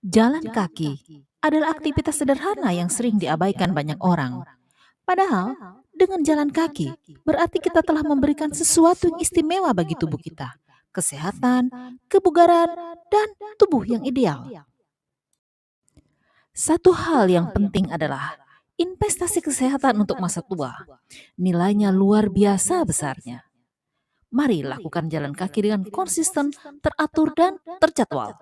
Jalan kaki adalah aktivitas sederhana yang sering diabaikan banyak orang. Padahal, dengan jalan kaki, berarti kita telah memberikan sesuatu yang istimewa bagi tubuh kita. Kesehatan, kebugaran, dan tubuh yang ideal. Satu hal yang penting adalah investasi kesehatan untuk masa tua. Nilainya luar biasa besarnya. Mari lakukan jalan kaki dengan konsisten, teratur, dan terjadwal.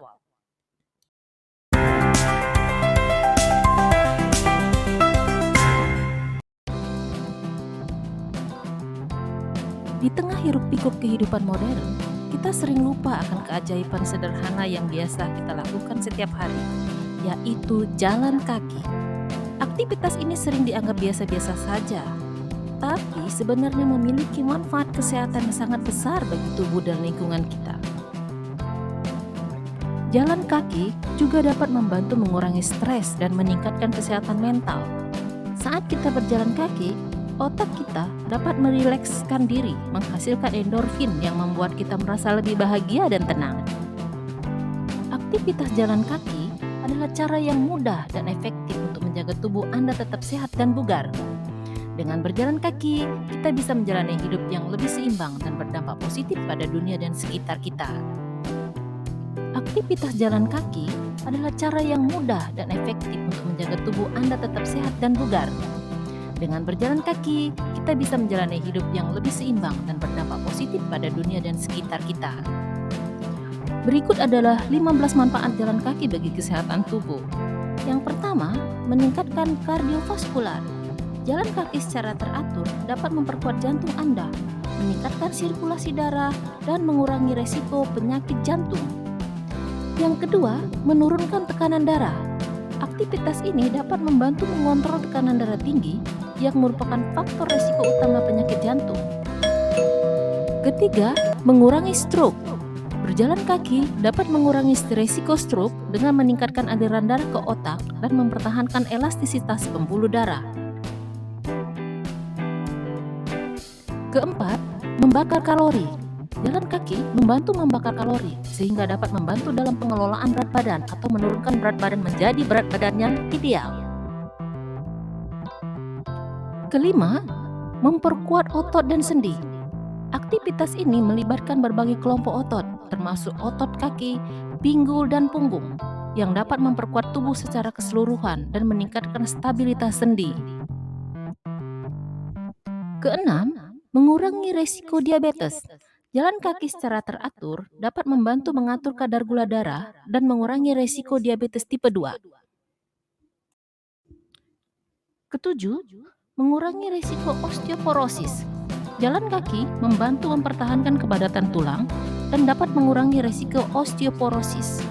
Di tengah hiruk-pikuk kehidupan modern, kita sering lupa akan keajaiban sederhana yang biasa kita lakukan setiap hari, yaitu jalan kaki. Aktivitas ini sering dianggap biasa-biasa saja, tapi sebenarnya memiliki manfaat kesehatan yang sangat besar bagi tubuh dan lingkungan kita. Jalan kaki juga dapat membantu mengurangi stres dan meningkatkan kesehatan mental. Saat kita berjalan kaki, otak kita dapat merilekskan diri, menghasilkan endorfin yang membuat kita merasa lebih bahagia dan tenang. Aktivitas jalan kaki adalah cara yang mudah dan efektif untuk menjaga tubuh Anda tetap sehat dan bugar. Dengan berjalan kaki, kita bisa menjalani hidup yang lebih seimbang dan berdampak positif pada dunia dan sekitar kita. Aktivitas jalan kaki adalah cara yang mudah dan efektif untuk menjaga tubuh Anda tetap sehat dan bugar. Dengan berjalan kaki, kita bisa menjalani hidup yang lebih seimbang dan berdampak positif pada dunia dan sekitar kita. Berikut adalah 15 manfaat jalan kaki bagi kesehatan tubuh. Yang pertama, meningkatkan kardiovaskular. Jalan kaki secara teratur dapat memperkuat jantung Anda, meningkatkan sirkulasi darah, dan mengurangi resiko penyakit jantung. Yang kedua, menurunkan tekanan darah. Aktivitas ini dapat membantu mengontrol tekanan darah tinggi yang merupakan faktor risiko utama penyakit jantung. Ketiga, mengurangi stroke. Berjalan kaki dapat mengurangi risiko stroke dengan meningkatkan aliran darah ke otak dan mempertahankan elastisitas pembuluh darah. Keempat, membakar kalori. Jalan kaki membantu membakar kalori sehingga dapat membantu dalam pengelolaan berat badan atau menurunkan berat badan menjadi berat badan yang ideal. Kelima, memperkuat otot dan sendi. Aktivitas ini melibatkan berbagai kelompok otot, termasuk otot kaki, pinggul, dan punggung, yang dapat memperkuat tubuh secara keseluruhan dan meningkatkan stabilitas sendi. Keenam, mengurangi resiko diabetes. Jalan kaki secara teratur dapat membantu mengatur kadar gula darah dan mengurangi resiko diabetes tipe 2. Ketujuh, mengurangi resiko osteoporosis. Jalan kaki membantu mempertahankan kepadatan tulang dan dapat mengurangi resiko osteoporosis.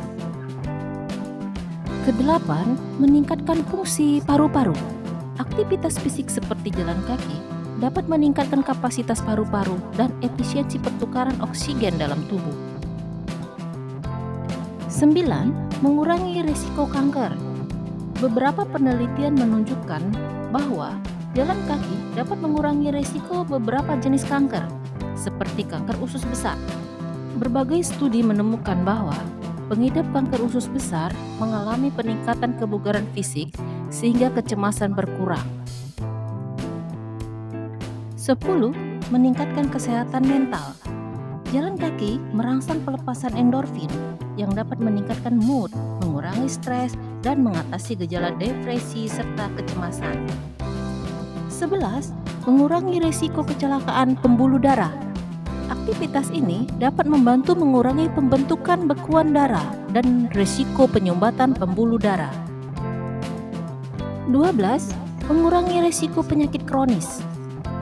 Kedelapan, meningkatkan fungsi paru-paru. Aktivitas fisik seperti jalan kaki dapat meningkatkan kapasitas paru-paru dan efisiensi pertukaran oksigen dalam tubuh. 9. Mengurangi risiko kanker. Beberapa penelitian menunjukkan bahwa jalan kaki dapat mengurangi risiko beberapa jenis kanker, seperti kanker usus besar. Berbagai studi menemukan bahwa pengidap kanker usus besar mengalami peningkatan kebugaran fisik sehingga kecemasan berkurang. 10. Meningkatkan kesehatan mental. Jalan kaki merangsang pelepasan endorfin yang dapat meningkatkan mood, mengurangi stres, dan mengatasi gejala depresi serta kecemasan. 11. Mengurangi risiko kecelakaan pembuluh darah. Aktivitas ini dapat membantu mengurangi pembentukan bekuan darah dan risiko penyumbatan pembuluh darah. 12. Mengurangi risiko penyakit kronis.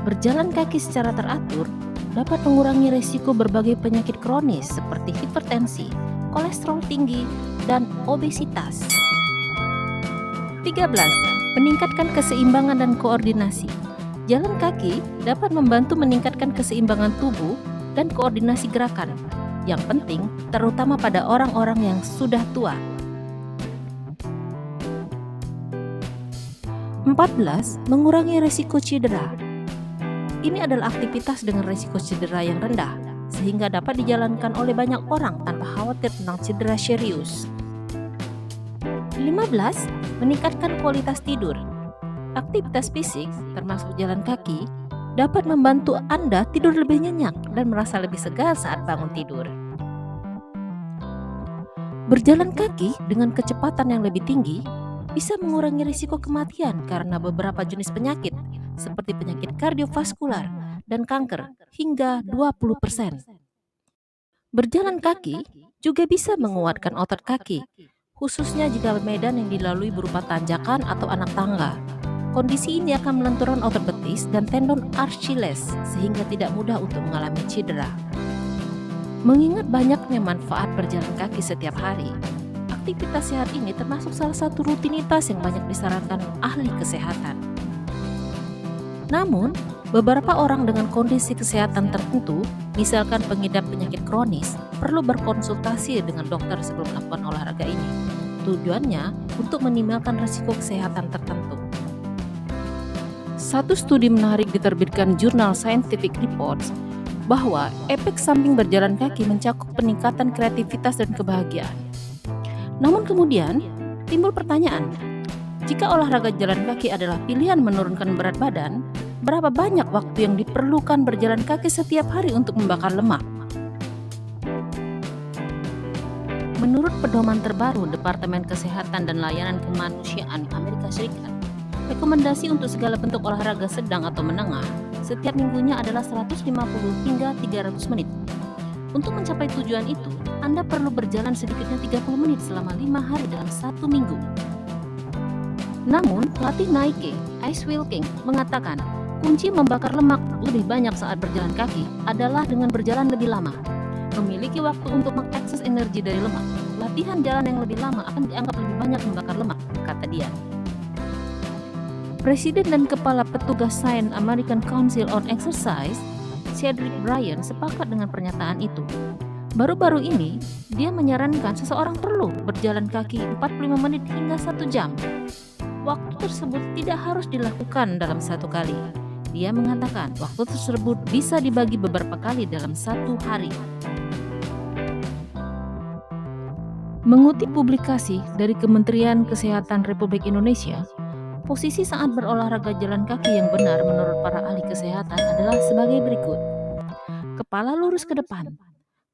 Berjalan kaki secara teratur dapat mengurangi risiko berbagai penyakit kronis seperti hipertensi, kolesterol tinggi, dan obesitas. 13. Meningkatkan keseimbangan dan koordinasi. Jalan kaki dapat membantu meningkatkan keseimbangan tubuh dan koordinasi gerakan, yang penting terutama pada orang-orang yang sudah tua. 14. Mengurangi risiko cedera. Ini adalah aktivitas dengan risiko cedera yang rendah, sehingga dapat dijalankan oleh banyak orang tanpa khawatir tentang cedera serius. 15. Meningkatkan kualitas tidur. Aktivitas fisik, termasuk jalan kaki, dapat membantu Anda tidur lebih nyenyak dan merasa lebih segar saat bangun tidur. Berjalan kaki dengan kecepatan yang lebih tinggi bisa mengurangi risiko kematian karena beberapa jenis penyakit seperti penyakit kardiovaskular dan kanker hingga 20%. Berjalan kaki juga bisa menguatkan otot kaki, khususnya jika medan yang dilalui berupa tanjakan atau anak tangga. Kondisi ini akan melenturkan otot betis dan tendon Achilles sehingga tidak mudah untuk mengalami cedera. Mengingat banyaknya manfaat berjalan kaki setiap hari, aktivitas sehat ini termasuk salah satu rutinitas yang banyak disarankan ahli kesehatan. Namun, beberapa orang dengan kondisi kesehatan tertentu, misalkan pengidap penyakit kronis, perlu berkonsultasi dengan dokter sebelum melakukan olahraga ini. Tujuannya untuk minimalkan risiko kesehatan tertentu. Satu studi menarik diterbitkan jurnal Scientific Reports bahwa efek samping berjalan kaki mencakup peningkatan kreativitas dan kebahagiaan. Namun kemudian timbul pertanyaan, jika olahraga jalan kaki adalah pilihan menurunkan berat badan, berapa banyak waktu yang diperlukan berjalan kaki setiap hari untuk membakar lemak? Menurut pedoman terbaru Departemen Kesehatan dan Layanan Kemanusiaan Amerika Serikat, rekomendasi untuk segala bentuk olahraga sedang atau menengah setiap minggunya adalah 150 hingga 300 menit. Untuk mencapai tujuan itu, Anda perlu berjalan sedikitnya 30 menit selama 5 hari dalam 1 minggu. Namun, pelatih Nike, Ice Wilking, mengatakan kunci membakar lemak lebih banyak saat berjalan kaki adalah dengan berjalan lebih lama. Memiliki waktu untuk mengakses energi dari lemak, latihan jalan yang lebih lama akan dianggap lebih banyak membakar lemak, kata dia. Presiden dan Kepala Petugas Sains American Council on Exercise, Cedric Bryan, sepakat dengan pernyataan itu. Baru-baru ini, dia menyarankan seseorang perlu berjalan kaki 45 menit hingga 1 jam. Waktu tersebut tidak harus dilakukan dalam satu kali. Dia mengatakan waktu tersebut bisa dibagi beberapa kali dalam 1 hari. Mengutip publikasi dari Kementerian Kesehatan Republik Indonesia, posisi saat berolahraga jalan kaki yang benar menurut para ahli kesehatan adalah sebagai berikut. Kepala lurus ke depan.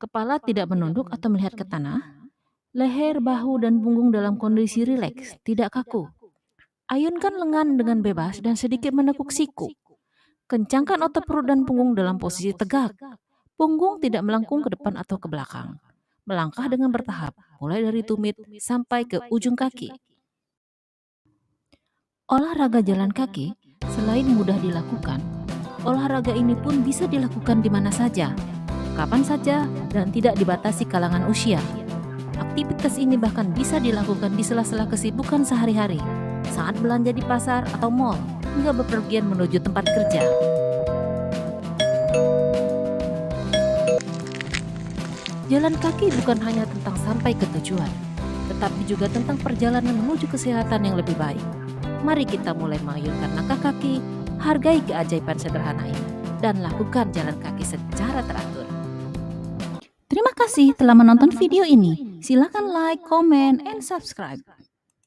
Kepala tidak menunduk atau melihat ke tanah. Leher, bahu, dan punggung dalam kondisi rileks, tidak kaku. Ayunkan lengan dengan bebas dan sedikit menekuk siku. Kencangkan otot perut dan punggung dalam posisi tegak. Punggung tidak melengkung ke depan atau ke belakang. Melangkah dengan bertahap, mulai dari tumit sampai ke ujung kaki. Olahraga jalan kaki, selain mudah dilakukan, olahraga ini pun bisa dilakukan di mana saja, kapan saja, dan tidak dibatasi kalangan usia. Aktivitas ini bahkan bisa dilakukan di sela-sela kesibukan sehari-hari, saat belanja di pasar atau mal, hingga bepergian menuju tempat kerja. Jalan kaki bukan hanya tentang sampai ke tujuan, tetapi juga tentang perjalanan menuju kesehatan yang lebih baik. Mari kita mulai mengayunkan langkah kaki, hargai keajaiban sederhana ini, dan lakukan jalan kaki secara teratur. Terima kasih telah menonton video ini. Silakan like, comment, and subscribe.